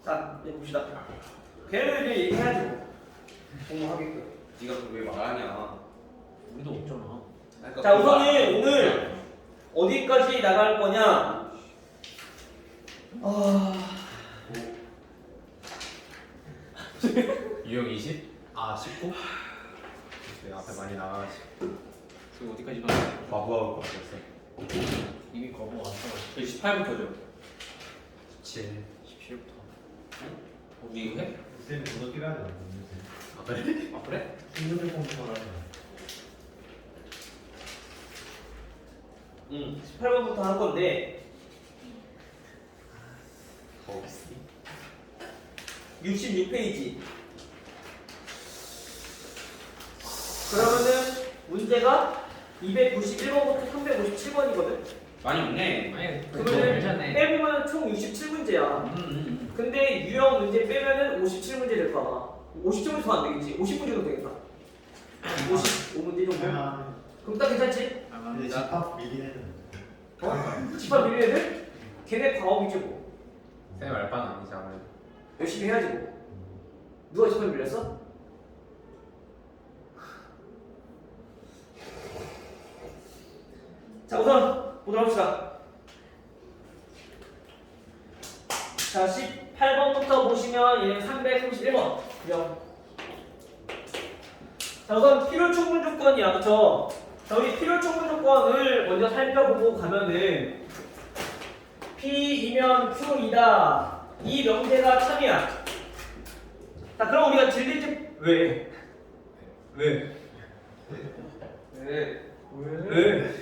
자, 이제 봅시다. 걔네들 이제 얘기해야지 뭐. 공부하게끔. 네가 그걸 왜 말하냐? 우리도 없잖아. 그러니까 자, 우선은 오늘 어디까지 나갈 거냐? 유형 20? 아 19? 네, 앞에 많이 나가가지고 그 어디까지 봤어? 바보하고 바뀌었어. 이미 거부 왔어. 18부터죠. 17. 17부터. 우리 이거 해? 쌤이 그거 필요하지 않는데. 아 그래? 아 그래? 친구들 컴퓨터라는 18번부터 할 건데 거기스. 66페이지. 그러면은 문제가 291번부터 357번이거든. 많이 없네. 아니 그러면은 괜찮네. 빼보면 총 67문제야. 근데 유형 문제 빼면은 57문제 될 거야. 57문제 더 안 되겠지. 50문제 정도 되겠다. 55문제 정도. 그럼 딱 괜찮지? 근데 집합 미긴 했는데. 어? 집합 밀린 애들? 걔네 과업이지 뭐. 쌤 알바는 아니지 아무래도. 열심히 해야지 뭐. 누가 집합 밀렸어? 자, 우선 보도록 합시다. 자, 18번부터 보시면 얘는 331번. 그죠? 자, 우선 필요 충분 조건이야. 그쵸? 자, 우리 필요 충분 조건을 먼저 살펴보고 가면은 P이면 Q이다. 이 명제가 참이야. 자, 그럼 우리가 진리집 왜? 왜? 네. 왜?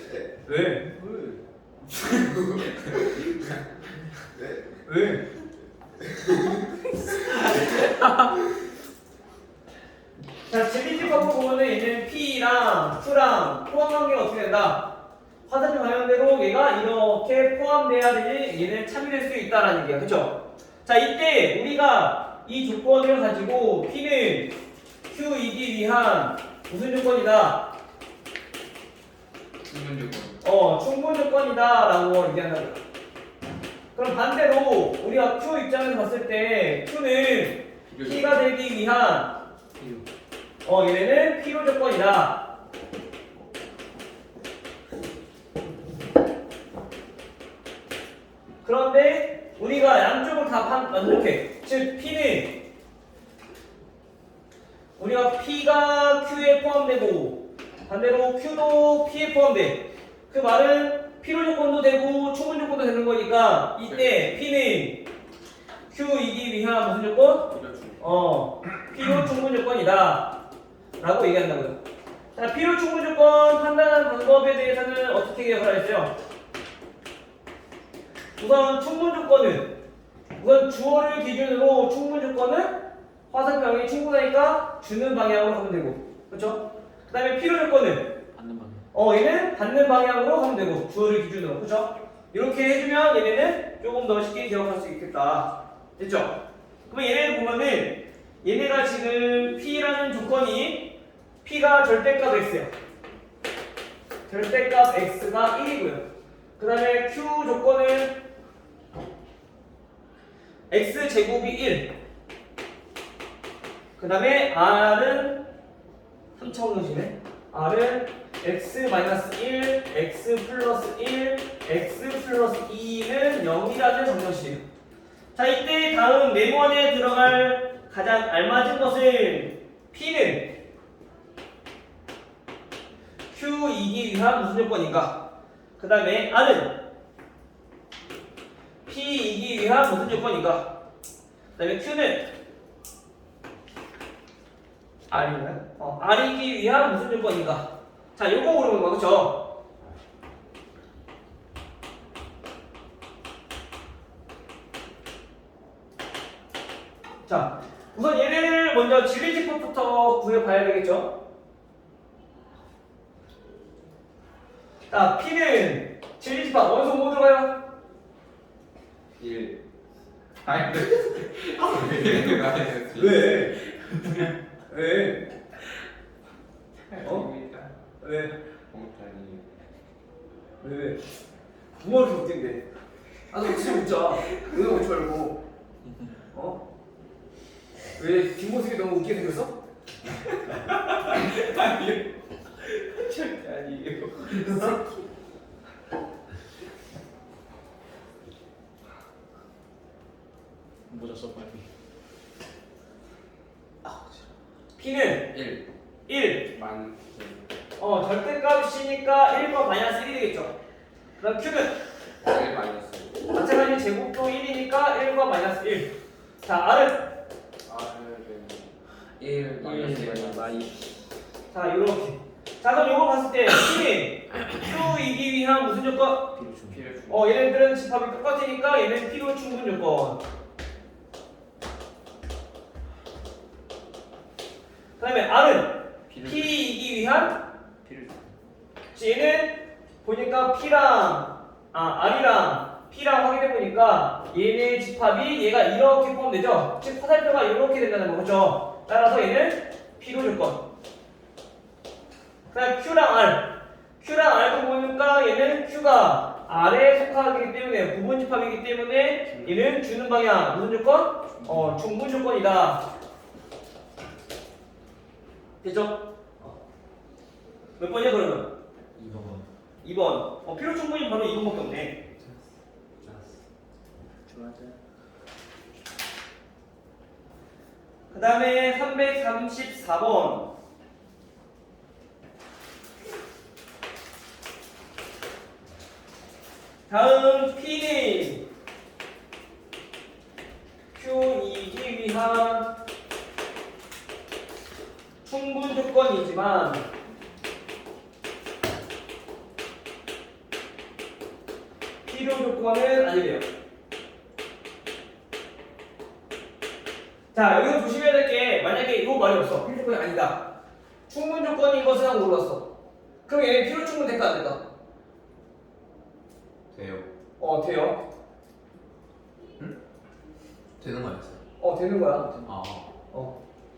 왜? 왜? 자, 진리집합을 보면은 얘는 P랑 Q랑 포함 관계가 어떻게 된다? 화살표 방향대로 얘가 이렇게 포함돼야 되니 얘는 참이될 수 있다라는 얘기야. 그쵸? 자, 이때 우리가 이 조건을 가지고 P는 Q이기 위한 무슨 조건이다? 충분 조건. 충분 조건이다 라고 얘기한다. 그럼 반대로 우리가 Q 입장에서 봤을 때 Q는 P가 되기 위한 얘네는 필요 조건이다. 그런데 우리가 양쪽을 다 만족해. 즉 P는 우리가 P가 Q에 포함되고 반대로 Q도 P에 포함돼. 그 말은 필요 조건도 되고 충분 조건도 되는 거니까 이때 P는 Q이기 위한 무슨 조건? 필요 충분 조건이다 라고 얘기한다고요. 자, 필요 충분 조건 판단하는 방법에 대해서는 어떻게 기억을 했어요? 우선 충분 조건은 우선 주어를 기준으로 충분 조건은 화살표 방향이 충분하니까 주는 방향으로 가면 되고, 그렇죠? 그 다음에 필요 조건은 받는 방향. 얘는 받는 방향으로 가면 되고 주어를 기준으로, 그렇죠? 이렇게 해주면 얘네는 조금 더 쉽게 기억할 수 있겠다. 됐죠? 그러면 얘네를 보면은 얘네가 지금 P라는 조건이 P가 절대값 X야. 절대값 X가 1이고요. 그 다음에 Q 조건은 X제곱이 1. 그 다음에 R은 3차원이네. R은 X-1, X 플러스 1, X 플러스 2는 0이라는 정정식이에요. 자, 이때 다음 네모안에 들어갈 가장 알맞은 것은 P는 Q이기 위한 무슨 조건인가? 그 다음에 R은 P이기 위한 무슨 조건인가? 그 다음에 Q는 R인가요? R이기 위한 무슨 조건인가? 자, 요거 물어보는 거, 그쵸? 자, 우선 얘를 먼저 진리집합부터 구해봐야 되겠죠? 자, P는 진리집합 원소 뭐 들어가요? 1. 아니 근데 왜? 왜? 왜? 공탄이 왜? 부모를 줬던데. 나도 같이 먹자. 너도 먹지 말고. 어? 왜 뒷모습이 너무 웃게 생겼어? 아니에요. 절대 아니에요. 모자 써 빨리. P는 1 1. 만 절대값이니까 1과 마이너스 1이 되겠죠. 그럼 Q는 1 마이너스 마찬가지 제곱도 1이니까 1과 마이너스 1. 자, R은 R은 1 마이너스 1 마이 자, 요렇게. 자, 그럼 요거 봤을 때 P는 Q이기 위한 무슨 조건? P를 주 얘네들은 집합이 똑같으니까 얘는 필요 충분 조건. 그 다음에 R은 P이기 위한 P를 얘는 보니까 P랑 R이랑 P랑 확인해보니까 얘네 집합이 얘가 이렇게 포함되죠? 즉 화살표가 이렇게 된다는 거죠. 따라서 얘는 필요 조건. 그 다음에 Q랑 R도 보니까 얘는 Q가 R에 속하기 때문에 부분 집합이기 때문에 얘는 주는 방향 무슨 조건? 중분 조건이다. 됐죠? 몇 번이야 그러면? 2번. 2번. 필요 충분이 바로 2번밖에 없네. 그 다음에 334번. 다음 P는 Q이기 위한 충분 조건이지만 필요 조건은 아니래요. 자, 여기서 조심해야 될 게 만약에 이거 말이 없어. 필요 조건이 아니다. 충분 조건인 것은 하고 몰랐어. 그럼 얘는 필요 충분 될까 안 될까? 돼요. 돼요. 되는 거 아니었어요? 되는 거야. 아.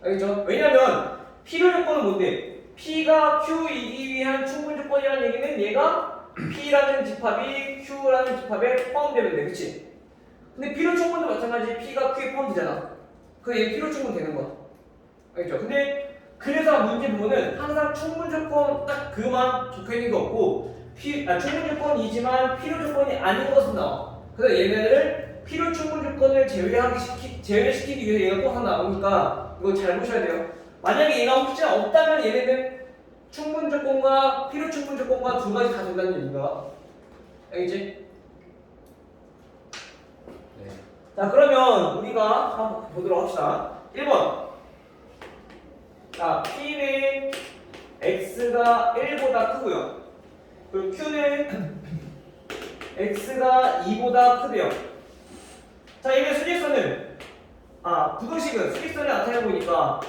알겠죠? 왜냐면 필요 조건은 뭔데? P가 Q이기 위한 충분 조건이라는 얘기는 얘가 P라는 집합이 Q라는 집합에 포함되면 돼, 그치? 근데 필요 충분도 마찬가지 P가 Q에 포함되잖아. 그럼 얘 필요 충분 되는 거야. 알겠죠? 근데 그래서 문제 부분은 항상 충분 조건 딱 그만 적혀 있는 게 없고 충분 조건이지만 필요 조건이 아닌 것은 나와. 그래서 얘네를 필요 충분 조건을 제외시키기 위해서 얘가 또 하나 나오니까 이거 잘 보셔야 돼요. 만약에 얘가 혹시나 없다면 얘네는 충분 조건과 필요 충분 조건과 두 가지 다 된다는 얘기인가? 알겠지? 네. 자, 그러면 우리가 한번 보도록 합시다. 1번. 자, P는 X가 1보다 크고요. 그리고 Q는 X가 2보다 크대요. 자, 이게 수직선을 부등식은 수직선을 나타내보니까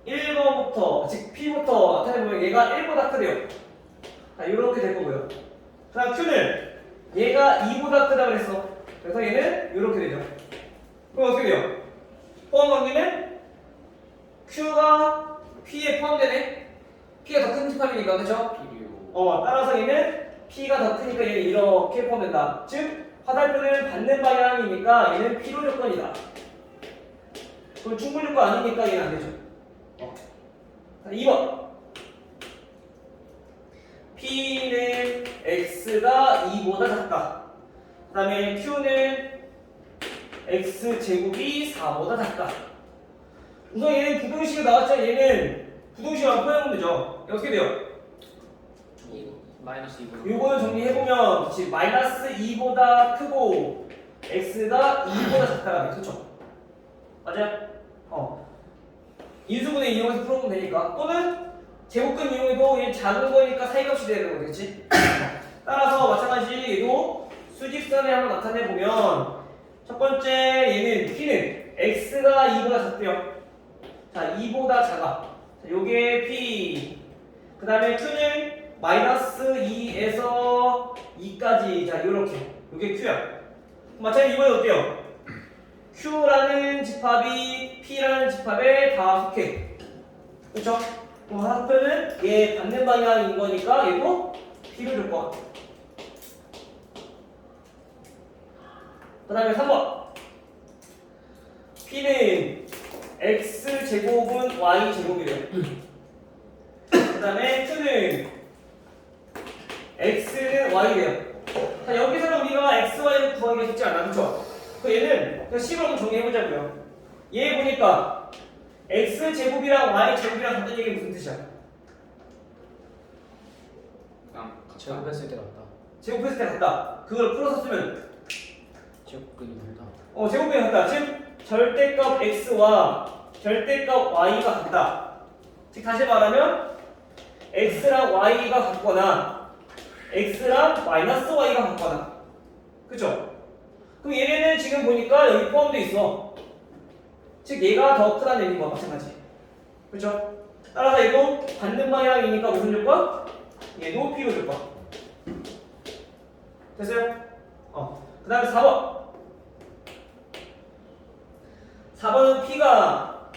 1번부터 즉 P부터 나타내보면 얘가 1보다 크대요. 자, 이렇게 될 거고요. 그 다음 Q는 얘가 2보다 크다고 그랬어. 그래서 얘는 이렇게 되죠. 그럼 어떻게 돼요? 포함 관계는 Q가 P에 포함되네. P가 더 큰 집합이니까, 그렇죠? 필요 따라서 얘는 P가 더 크니까 얘는 이렇게 포함된다. 즉 화살표는 받는 방향이니까 얘는 필요 조건이다. 그럼 충분 조건 아니니까 얘는 안 되죠. 2번. P는 X가 2보다 작다. 그 다음에 Q는 X제곱이 4보다 작다. 우선 얘는 부등식이 나왔죠. 얘는 부등식을 표현하면 되죠. 어떻게 돼요? 마이너스 2분. 요거는 정리해보면 그치, 마이너스 2보다 크고 X가 2보다 작다가 돼. 그쵸? 맞아요? 인수분해 이용해서 풀어보면 되니까. 또는 제곱근 이용해도 얘 작은 거니까 사이값이 되는 거지, 그치? 따라서 마찬가지 얘도 수직선에 한번 나타내보면 첫 번째 얘는 P는 X가 2보다 작대요. 자, 2보다 작아. 자, 요게 P. 그 다음에 Q는 마이너스 2에서 2까지. 자, 요렇게. 요게 Q야. 마찬가지 이번에 어때요? Q라는 집합이 P라는 집합에 다 속해. 그쵸? 그럼 화살표는 얘 받는 방향인 거니까 얘도 필요 조건. 그 다음에 3번. P는 X 제곱은 Y 제곱이래요. 그 다음에 Q는 X는 Y래요. 자, 여기서는 우리가 X, Y를 구하기가 쉽지 않아. 그쵸? 그 얘는 그냥 식으로 정리해보자고요. 얘 보니까 X 제곱이랑 Y 제곱이랑 같다는 얘기 무슨 뜻이야? 그냥 제곱했을 때 같다. 제곱했을 때 같다. 그걸 풀어서 쓰면 제곱근이 같다. 제곱이 같다. 즉 절대값 x와 절대값 y가 같다. 즉 다시 말하면 x랑 y가 같거나 x랑 마이너스 y가 같거나. 그죠? 그럼 얘네는 지금 보니까 여기 포함되어 있어. 즉 얘가 더 크다는 얘기인 거와 마찬가지. 그죠? 따라서 이거 받는 방향이니까 무슨 조건? 얘도 필요 조건. 됐어요? 그 다음에 4번. 4번은 P가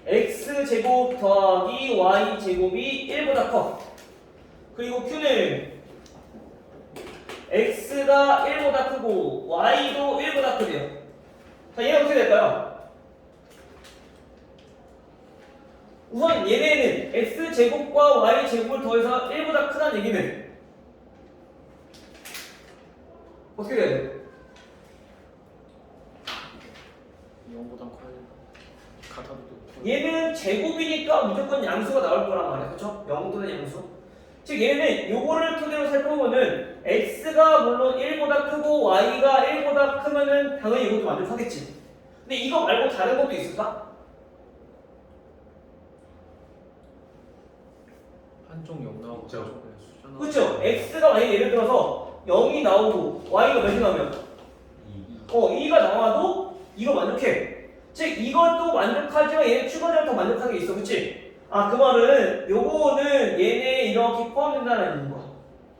X제곱 더하기 Y제곱이 1보다 커. 그리고 Q는 X가 1보다 크고 Y도 1보다 크대요. 자, 얘는 어떻게 될까요? 우선 얘네는 X제곱과 Y제곱을 더해서 1보다 크다는 얘기는 어떻게 돼야 돼? 0보다 커야 같아도 얘는 제곱이니까 무조건 양수가 나올 거란 말이야. 그쵸? 0 또는 양수. 즉 얘는 요거를 토대로 살펴보면은 x가 물론 1보다 크고 y가 1보다 크면은 당연히 이것도 만족하겠지. 근데 이거 말고 다른 것도 있을까? 한쪽 0 나오고 그쵸. 한쪽 숫자 나오고. 그쵸? x가 만약 예를 들어서 0이 나오고 y가 몇이 나오면 2가 나와도 이거 만족해. 즉 이것도 만족하지만 얘는 추가적으로 더 만족한 게 있어. 그치? 그 말은 요거는 얘네 이렇게 포함된다는 거야.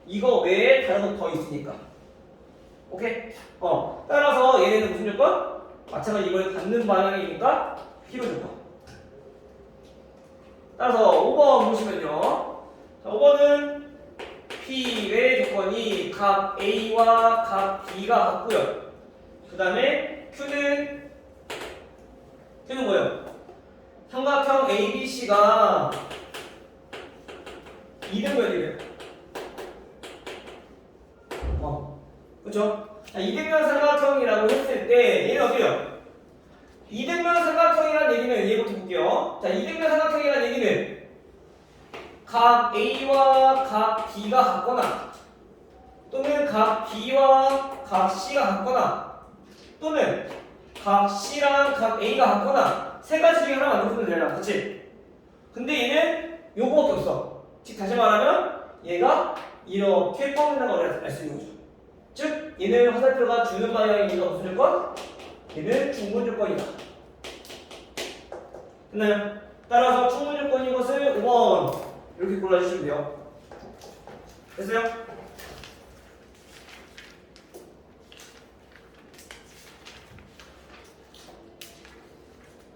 이거 외에 다른 거 더 있으니까. 오케이? 따라서 얘네는 무슨 조건? 마찬가지 이번에 갖는 방향이니까 필요 조건. 따라서 5번 보시면요. 자, 5번은 P의 조건이 각 A와 각 B가 같고요. 그 다음에 Q는 뭐예요? 삼각형 ABC가 이등변이래요. 그쵸? 자, 이등변 삼각형이라고 했을 때 얘는 어때요? 이등변 삼각형이라는 얘기는 얘부터 볼게요. 자, 이등변 삼각형이라는 얘기는 각 A와 각 B가 같거나 또는 각 B와 각 C가 같거나 또는 각 C랑 각 A가 같거나 세 가지 중에 하나 만들어주면 되잖아. 그치? 근데 얘는 요거밖에 없어. 즉 다시 말하면 얘가 이렇게 포함된다는 걸 알 수 있는 거죠. 즉 얘는 화살표가 주는 방향이니까 무슨 조건? 얘는 충분 조건이다. 됐나요? 따라서 충분 조건인 것을 5번 이렇게 골라주시면 돼요. 됐어요?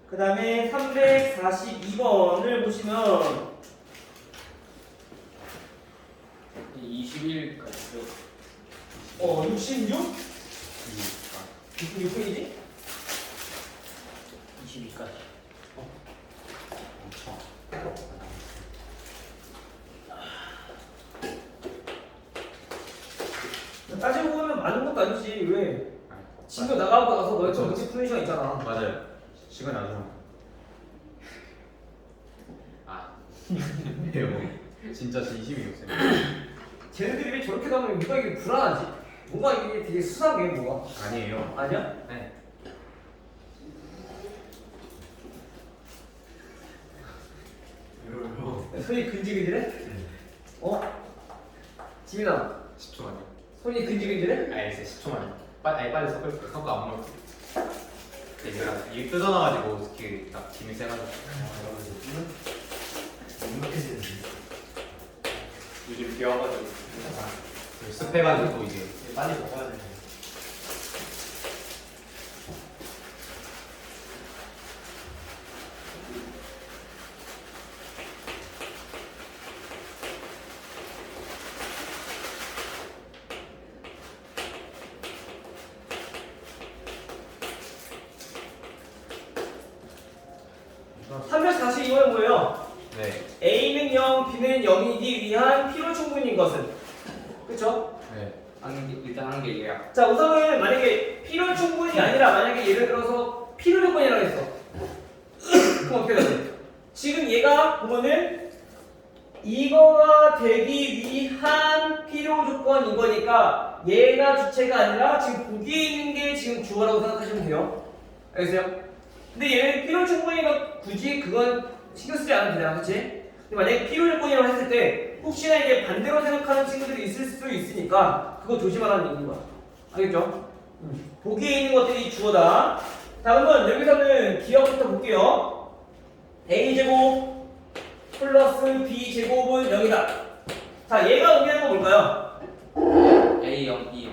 그 다음에 342번을 보시면 21까지요. 66? 66페이지? 22까지. 따지고 보면 많은 것도 아니지. 왜? 친구 나가고 나서 너희 그쵸. 정치 푸는 시간 있잖아. 맞아요. 시간이 아주 많아. 왜요? 진짜 진심이 없어요. 쟤네들이 왜 저렇게 나오면 누가 이게 불안하지? 뭔가 이게 되게 수상해 뭐가. 아니에요. 아니야? 네. 손이 근질근질해? 지민아 10초만요. 손이 근질근질해? 알겠어요. 10초만요. 빨리 섞을게요. 섞어 안 먹을게요. 제가 이게 뜯어놔가지고 이렇게 딱 김이 세가지고. 요즘 비 와가지고. 습해가지고 이게. 빨리 먹어야 돼. 342번은 뭐예요? 네. A는 0, B는 0이기 위한 필요 충분인 것은. 그쵸? 네. 일단 하는 게 얘야. 자, 우선은 만약에 필요 충분이 아니라 만약에 예를 들어서 필요 조건이라고 했어. 그럼 어떻게 되지? 지금 얘가 보면은 이거가 되기 위한 필요 조건인 거니까 얘가 주체가 아니라 지금 보기에 있는 게 지금 주어라고 생각하시면 돼요. 알겠어요? 근데 얘는 필요 충분이니까 굳이 그건 신경 쓰지 않아도 되잖아, 그치? 근데 만약에 필요 조건이라고 했을 때 혹시나 이게 반대로 생각하는 친구들이 있을 수 있으니까 그거 조심하라는 얘기인 거야. 알겠죠? 보기에 있는 것들이 주어다. 자, 그러면 여기서는 기억부터 볼게요. A제곱 플러스 B제곱은 0이다. 자, 얘가 의미하는 건 뭘까요? A0, B0.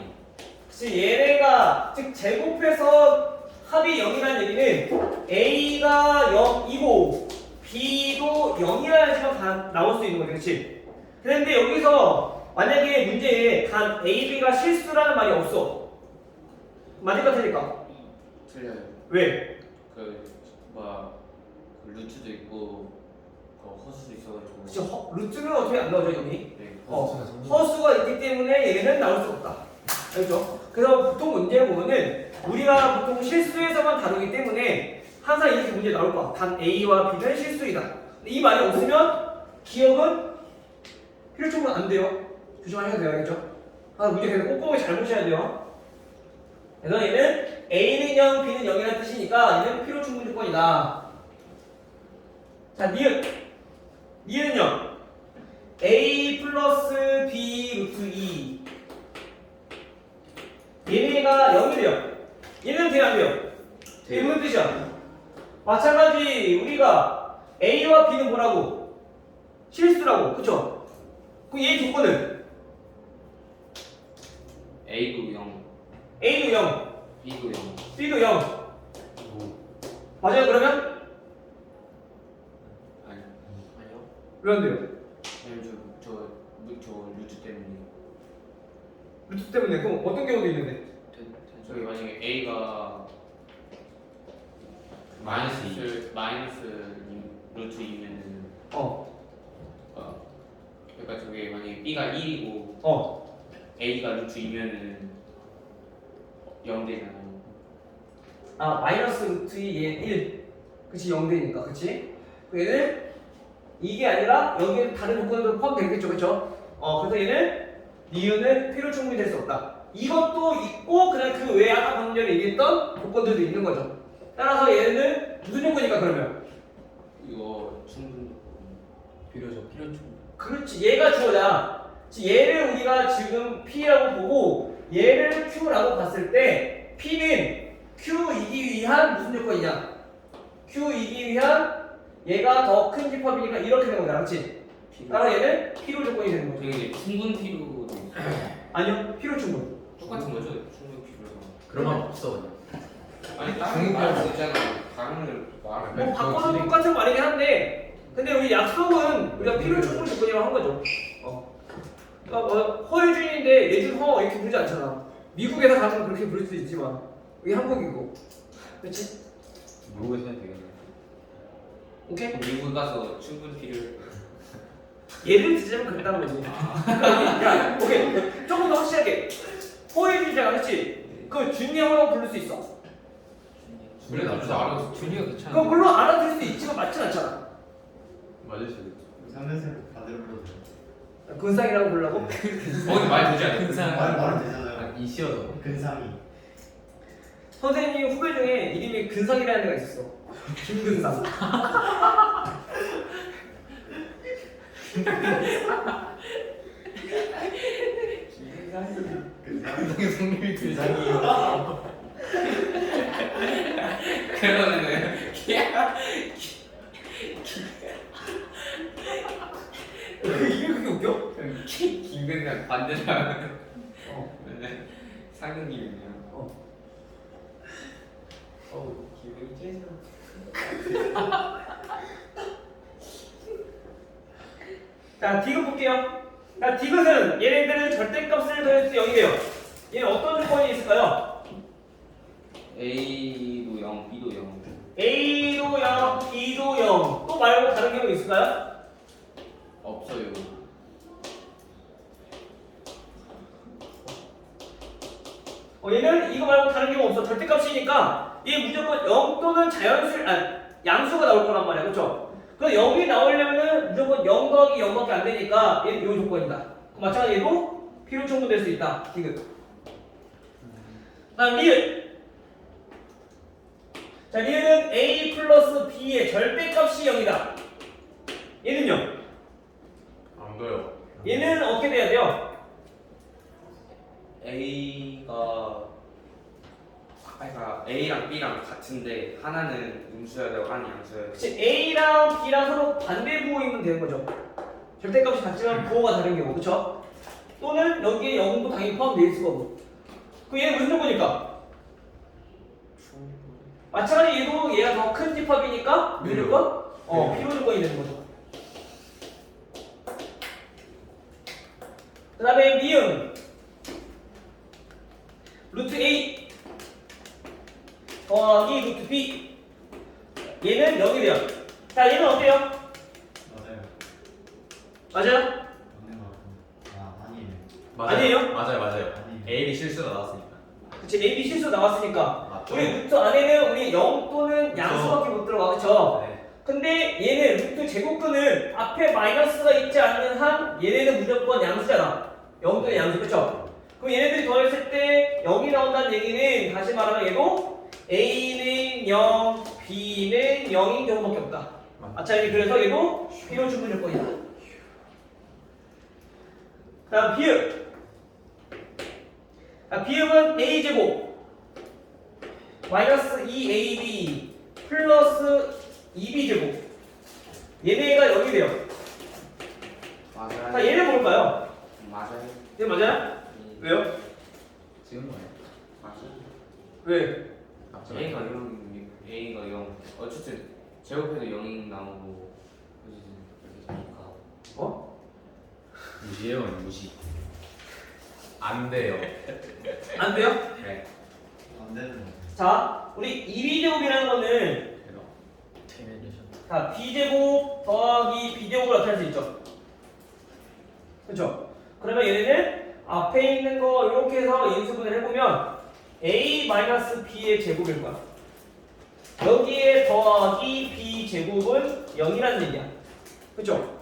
그치, 얘네가 즉 제곱해서 합이 0이라는 얘기는 A가 0이고 B도 0이라야지만 나올 수 있는 거지, 그치? 그런데 여기서 만약에 문제에 단 A, B가 실수라는 말이 없어. 맞을까 틀릴까? 틀려요. 왜? 그 루트도 있고 그 허수도 있어가지고. 그치, 루트는 어떻게 안 나오죠, 여기? 네. 허수가 있기 때문에 얘는 나올 수 없다. 알죠? 그래서 보통 문제를 보면은 우리가 보통 실수에서만 다루기 때문에 항상 이렇게 문제 나올 거야. 단 A와 B는 실수이다. 근데 이 말이 없으면 기억은 필요 충분 안 돼요. 조심하셔야 돼요. 알겠죠? 항상 문제 계속 꼼꼼히 잘 보셔야 돼요. 그래서 얘는 A는 0, B는 0이라는 뜻이니까 얘는 필요 충분 조건이다. 자, 니은요. A 플러스 B 루트 2 얘네가 0이 돼요. 얘는 돼요, 안 돼요? 이게 무슨 뜻이야? 마찬가지 우리가 A와 B는 뭐라고? 실수라고, 그쵸? 그럼 얘 조건은? A도 0, A도 0, B도 0. B도 0 맞아요 그러면? 아니, 아니요. 왜 안 돼요? 왜냐면 저 루트 때문에. 루트 때문에 그럼 어떤 경우도 있는데? 저기 만약에 A가 마이너스 루트 2면은 그러니까 저게 만약에 B가 1이고 A가 루트 2면은 0 되잖아요. 아 마이너스 루트 2에 1 그치 0되니까 그치? 얘는 이게 아니라 여기에 다른 조건도 포함되겠죠 그쵸? 그래서 얘는 니은은 필요 충분히 될 수 없다. 이것도 있고 그냥 그 외에 아까 방금 전에 얘기했던 조건들도 있는 거죠. 따라서 얘는 무슨 조건일까 그러면? 이거 충분. 필요 충분. 그렇지 얘가 주어잖아. 얘를 우리가 지금 P라고 보고 얘를 Q라고 봤을 때 P는 Q이기 위한 무슨 조건이냐? Q이기 위한 얘가 더 큰 집합이니까 이렇게 되는 거잖아 그렇지? 따라 얘는 필요 조건이 되는 거죠. 되게 충분 필요도 있어요. 아니요 필요 충분. 똑같은 거죠? 충분 필요가. 그런 말 없어 그냥. 아니 다른 말수 있잖아. 다른 말을. 뭐 바꿔도 똑같은 말이긴 한데 근데 우리 약속은 우리가 필요 충분 조건이라고 한 거죠. 그러니까 허유준인데 예준 허 이렇게 부르지 않잖아. 미국에서 가면 그렇게 부를 수 있지만 여기 한국이고 그렇지? 미국에서 해도 되겠네. 오케이? 미국 가서 충분 필요. 예를 들자면 그랬다는 거지. 야, 오케이. 조금 더 확실하게. 허유준이잖아, 그렇지? 그 준이 형이라고 부를 수 있어. 그래 나도 알아. 준이가 괜찮아. 그럼 물론 알아들을 수 있지만 맞진 않잖아. 맞을 수도 있죠. 3년생 반대로 불러도 돼요. 근상이라고 부르려고? 거기 말 되지 않아요? 말은 되잖아요. 이시어도. 근상이. 선생님 후배 중에 이름이 근상이라는 애가 있었어. 김근상. 성님이 근상이에요. 그러면은 이게 그렇게 웃겨? 김근상 반대라. 어. 상근님이요. 기분이 째져. 자, 디귿 볼게요. 자, 디귿은 얘네들은 절대값을 더했을 때 0이 돼요. 얘는 어떤 조건이 있을까요? A도 0, B도 0. A도 0, B도 0. 이거 말고 다른 경우 있을까요? 없어요. 얘는 이거 말고 다른 경우 없어. 절대값이니까 얘 무조건 0 또는 양수가 나올 거란 말이야. 그렇죠? 그럼 0이 나오려면은 무조건 0 더하기 0밖에 안 되니까 얘는 이 조건이다. 그럼 마찬가지로 얘도 필요 충분될 수 있다. 디귿. 다음 리을. 자, 리을은 a 플러스 b의 절대값이 0이다. 얘는요? 안 돼요. 얘는 어떻게 돼야 돼요? 그러니까 A랑 B랑 같은데 하나는 음수여야 되고 하나는 양수여야 돼. 그치, a랑 b랑 서로 반대 부호이면 되는 거죠. 절대값이 같지만 부호가 다른 경우, 그쵸? 또는 여기에 0도 당연히 포함되어 있을 거고. 그 얘는 무슨 조건일까? 마찬가지 얘도 얘가 더 큰 집합이니까 무조건 필요 조건이 되는 거죠. 그 다음에 미음 루트 A 더하기 루트 B 얘는 0이 돼요. 자, 얘는 어때요? 맞아요. 맞아요? 맞는 것 같은데. 아니에요. 아니에요? 맞아요. 아니에요. A, B 실수가 나왔으니까. 그치, A, B 실수 나왔으니까 맞죠? 우리 루트 안에는 우리 0 또는 양수밖에 못 들어가, 그쵸? 네. 근데 얘는 루트 제곱근은 앞에 마이너스가 있지 않는 한 얘네는 무조건 양수잖아. 0 또는 양수, 그쵸? 그럼 얘네들이 더했을 때 0이 나온다는 얘기는 다시 말하면 얘도 A는 0, B는 0인 경우밖에 없다. 마찬가지 그래서 얘도 필요 충분 조건이다. 다음 비읍. 비읍은 A제곱 마이너스 2AB 플러스 2B제곱 얘네가 0이 돼요. 맞아요. 자, 얘는 뭘까요? 맞아요. 얘 맞아요? 왜요? 지금 뭐예요? 맞아요. 왜? A가 0, A가 0. 어쨌든 제곱해도 0이 나오고 그지 이렇게 되니까. 어? 무시해요, 무시. 안 돼요. 안 돼요? 네. 안 되는 거. 자, 우리 2B제곱이라는 거는 제가 테메레이션. 자, B제곱 더하기 B제곱을 나타낼 수 있죠. 그렇죠? 그러면 얘네는 앞에 있는 거 이렇게 해서 인수분해를 해보면 A-B의 제곱일 거야. 여기에 더하기 B제곱은 0이라는 얘기야. 그렇죠?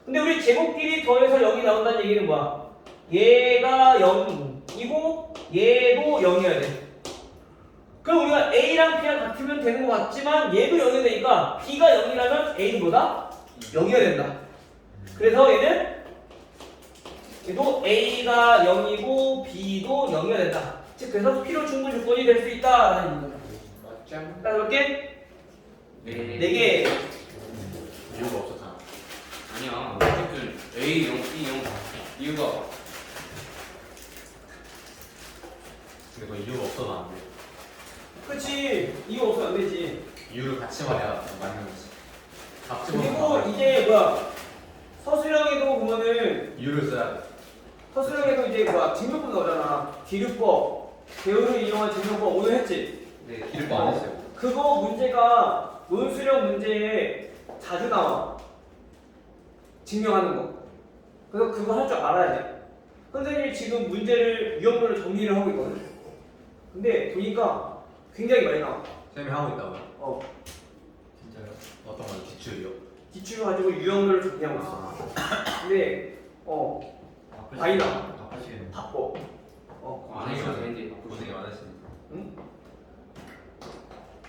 근데 우리 제곱끼리 더해서 0이 나온다는 얘기는 뭐야? 얘가 0이고 얘도 0이어야 돼. 그럼 우리가 A랑 B랑 같으면 되는 것 같지만 얘도 0이 되니까 B가 0이라면 A는 뭐다? 0이어야 된다. 그래서 얘도 A가 0이고 B도 0이어야 된다. 즉 그래서 필요 충분 조건이 될 수 있다라는 얘기죠. 맞죠? 자, 몇 개? 네. 4개. 이유가 없었잖아. 아니야. 어쨌든 A 0, B 0 이유가 근데 그 이유가 없어도 안 돼. 그렇지. 이거 없으면 안 되지. 이유를 같이 말해야 맞는 거지. 합치면 그리고 이제 뭐야? 서술형에도 보면은 이유를 써야 돼. 서술형에도 이제 뭐야? 증명법 나오잖아. 기류법, 배우를 이용한 증명법 오늘 했지. 네. 기를 거 안 했어요. 그거 문제가 논술형 문제에 자주 나와. 증명하는 거. 그래서 그거 할 줄 알아야 돼. 선생님이 지금 문제를 유형별로 정리를 하고 있거든. 근데 보니까 굉장히 많이 나와. 쌤이 하고 있다고요? 진짜요? 어떤 걸 기출이요? 기출 가지고 유형별로 정리하고 있어. 근데 많이 나와. 바쁘시겠네. 바빠. 안 해도 되는데 고생이 많으시니까. 응?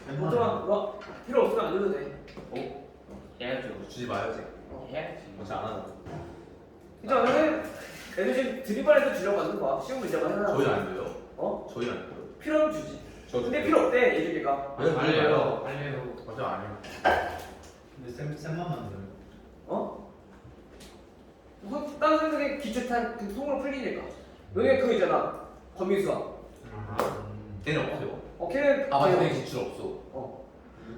하지만 뭐 필요 없으면 안 줘도 돼. 해야죠. 주지 마야지. 해야지. 어차피 안 하는 거. 진짜 나는 애들 지금 드리블해서 주려고 하는 거야. 쉬운 문제만 해놔. 저희 안 돼요? 어? 저희 안 돼요? 필요하면 주지. 저 근데 필요 없대 예준이가. 왜 빨리요. 빨리요. 어차피 안 해요. 근데 쌤만 만들어요. 어? 다른 선생님 기출탄 그 통으로 풀리니까. 너네 그거 있잖아. 거미수학. 걔는 없어요. 걔는 아 맞아. 걔는 걔 기출 없어.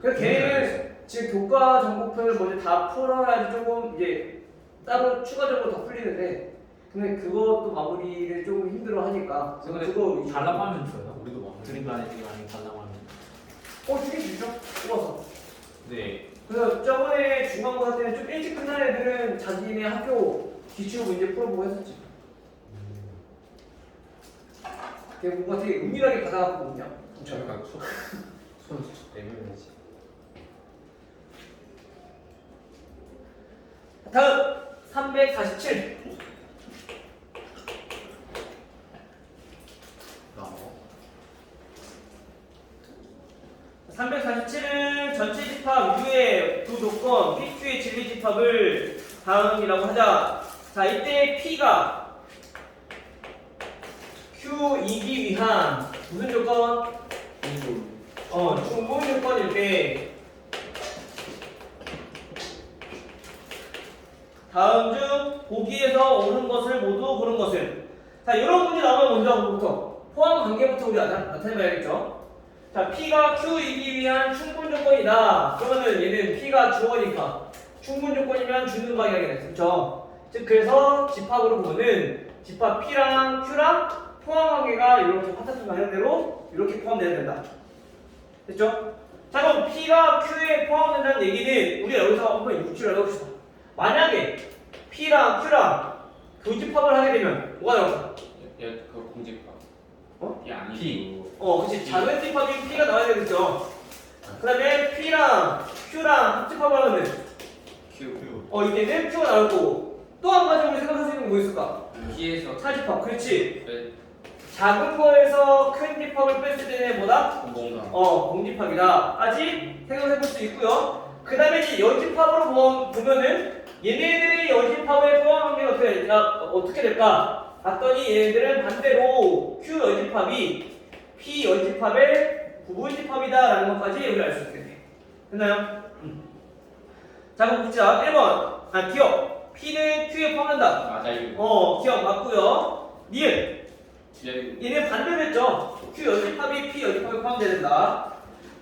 그래서 걔는 지금 교과 전공편을 먼저 다 풀어야지 조금 이제 따로 추가적으로 더 풀리는데 근데 그것도 마무리를 조금 힘들어 하니까 근데 그거 달라고 하면 줘요? 우리도 막. 드림도 아니고 아니면 달라고 하면. 주긴 주죠. 뽑아서. 근데 그래서 저번에 중간고사 때는 좀 일찍 끝난 애들은 자기네 학교 기출 문제 풀어보고 했었지. 되게 뭔가 되게 은밀하게 받아갔거든요. 약간 손 내밀면지. 다음 347. 나 347은 전체 집합 U의 두 조건 PQ의 진리 집합을 다음이라고 하자. 자, 이때 P가 Q이기 위한 무슨 조건? 중분 조건일 때 다음 중 보기에서 옳은 것을 모두 고른 것은. 자, 이런 문제 나오면 먼저 포함 관계부터 우리 나타내봐야겠죠. 자, P가 Q이기 위한 충분 조건이다. 그러면은 얘는 P가 주어니까 충분 조건이면 주는 방향이 되겠죠. 즉 그래서 집합으로 보면은 집합 P랑 Q랑 포함 관계가 이렇게 파타슨 방향대로 이렇게 포함되어야 된다. 됐죠? 자, 그럼 P가 Q에 포함된다는 얘기는 우리가 여기서 한번 유추를 해봅시다. 만약에 P랑 Q랑 교집합을 하게 되면 뭐가 나올까? 그 공집합. 어? 이 아니고. P. 그치. 작은 집합인 P가 나와야 되겠죠. 그 다음에 P랑 Q랑 합집합을 하면 Q. 이때는 Q가 나올 거고 또 한 가지 우리 생각할 수 있는 게 뭐 있을까? P에서 차집합. 그렇지. 네. 작은 거에서 큰 집합을 뺐을 때는 뭐다? 공공다. 공집합이다. 아직 생각해 볼 수 있고요. 그 다음에 이제 여집합으로 보면은 얘네들의 여집합의 포함 관계가 어떻게 될까? 봤더니 얘네들은 반대로 Q 여집합이 P 여집합의 부분집합이다라는 것까지 우리가 알 수 있겠네. 됐나요? 자, 그럼 보자. 1번. 기억. P는 Q에 포함한다. 맞아요. 기억 맞고요. 니은. 네. 얘는 반대로 했죠. Q 여집합이 P 여집합에 포함돼야 된다.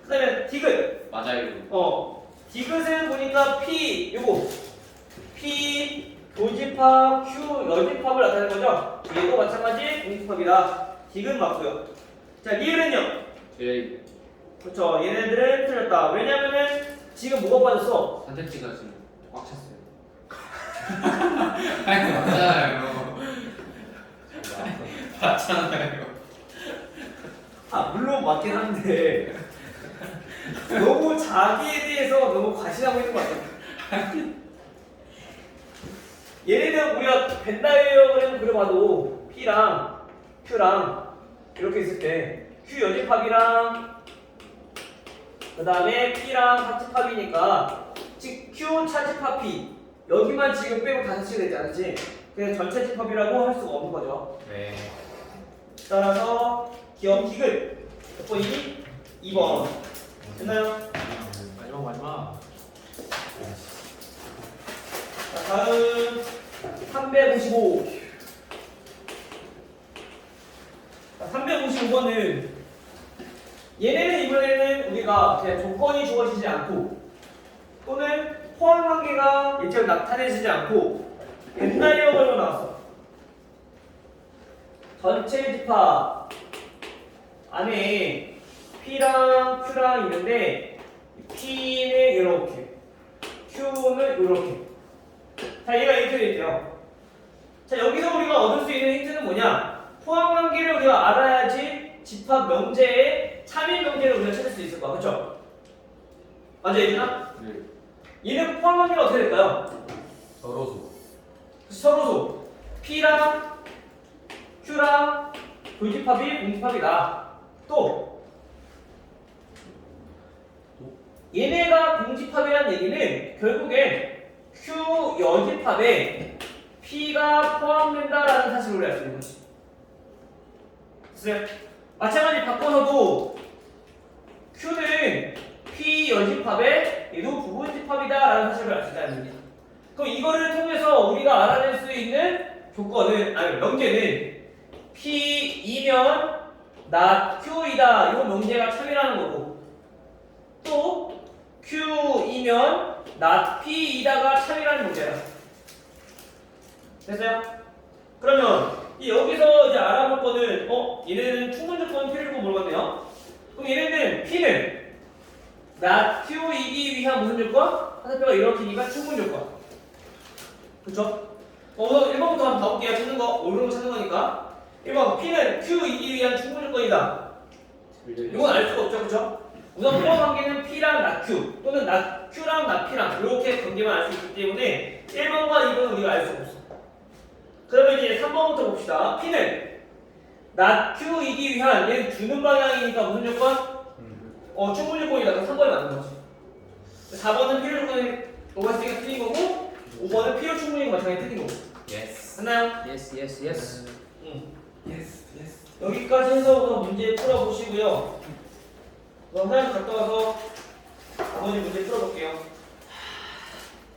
그 다음에 디귿. 맞아요. 디귿은 보니까 P 요거 P 교집합 Q 여집합을 나타내는 거죠. 얘도 마찬가지 공집합이다. 디귿 맞고요. 자, 리을은요. 네. 그렇죠. 얘네들은 틀렸다. 왜냐면은 지금 뭐가 빠졌어? 선택지가 지금 꽉 찼어요. 아니 맞잖아요. 맞잖아요. 물론 맞긴 한데 너무 자기에 대해서 너무 과신하고 있는 것 같아. 얘네는 우리가 벤다이어그램 그려봐도 P랑 Q랑 이렇게 있을 때 Q 여집합이랑 그 다음에 P랑 합집합이니까 즉 Q 차집합 P 여기만 지금 빼고 다 같이 되지 않았지? 그래서 전체 집합이라고 할 수가 없는 거죠. 네. 따라서 기억 디귿 몇 번이니? 2번. 됐나요? 마지막. 자, 다음 355. 자, 355번은 얘네는 이번에는 우리가 그냥 조건이 주어지지 않고 또는 포함 관계가 예체로 나타내지지 않고 벤다이어그램으로 나왔어. 전체 집합 안에 P랑 Q랑 있는데 P는 이렇게 Q는 이렇게. 자, 얘가 이렇게 돼 있대요. 자, 여기서 우리가 얻을 수 있는 힌트는 뭐냐? 포함 관계를 우리가 알아야지 집합 명제의 참인 명제를 우리가 찾을 수 있을 거야. 그렇죠? 맞아, 얘들아? 네. 얘는 포함 관계가 어떻게 될까요? 서로소. P랑 Q랑 교집합이 공집합이다. 또 얘네가 공집합이라는 얘기는 결국에 Q 여집합에 P가 포함된다라는 사실을 우리가 알 수 있는 거지. 됐어요? 마찬가지 바꿔서도 Q는 P 여집합에 얘도 부분집합이다라는 사실을 알 수 있다는 얘기야. 그럼 이거를 통해서 우리가 알아낼 수 있는 조건은 명제는 P이면 not Q이다. 이거 명제가 참이라는 거고 또 Q이면 not P이다가 참이라는 문제야. 됐어요? 그러면 여기서 이제 알아볼 거는 얘네는 충분 조건 P를 고 물어봤네요. 그럼 얘네는 P는 not Q이기 위한 무슨 조건? 화살표가 이렇게니까 충분 조건. 그쵸? 우선 1번부터 한번 봐볼게요. 찾는 거, 옳은 거 찾는 거니까. 1번, P는 Q이기 위한 충분 조건이다. 이건 알 수가 없죠, 그쵸? 우선 포함 관계는 P랑 not Q, 또는 not Q랑 not P랑 이렇게 관계만 알 수 있기 때문에 1번과 2번은 우리가 알 수가 없어. 그러면 이제 3번부터 봅시다. P는 not Q이기 위한, 얘는 주는 방향이니까 무슨 조건? 충분 조건이다. 그럼 3번이 맞는 거지. 4번은 필요 조건이 뭐가 있으니까 틀린 거고, 5번은 필요 충분인 거 마찬가지 틀린 거고. 예스. 맞나요? 예스 예스 예스. 예스. 예스. 여기까지 해서 우선 문제 풀어보시고요. 그럼 화장실 갔다 와서 나머지 문제 풀어볼게요.